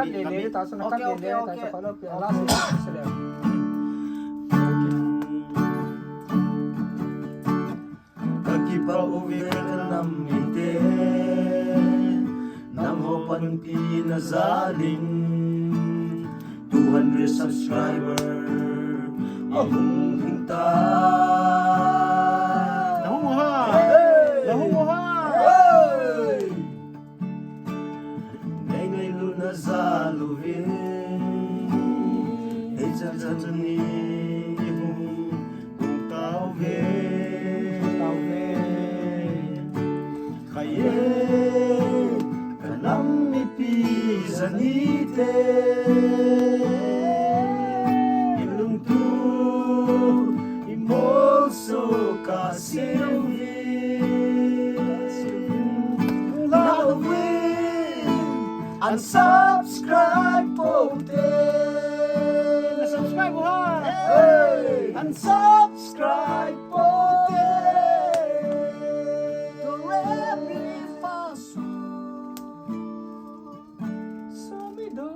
nakat lele, taso nakat lele, taso kalau last sila. Kakipauwi ka namite, namhopan pinazaling 200 subscriber, akong hinta. Nahunguha! Nahunguha! Ngay luna sa luvin, ay sansansanin kung tawin. Kaye kanam ipizanite, ilungtu imolso kasilvi. Unsubscribe po din. Subscribe mo ha! Hey! Unsubscribe po din. To every faso sumido.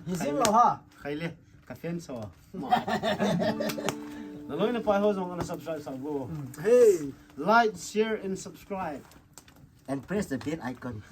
Hisin lo ha. Kaili, ka-fenso. Naloy na pa ako sa subscribe sa buo. Hey! Like, share, and subscribe. And press the bell icon.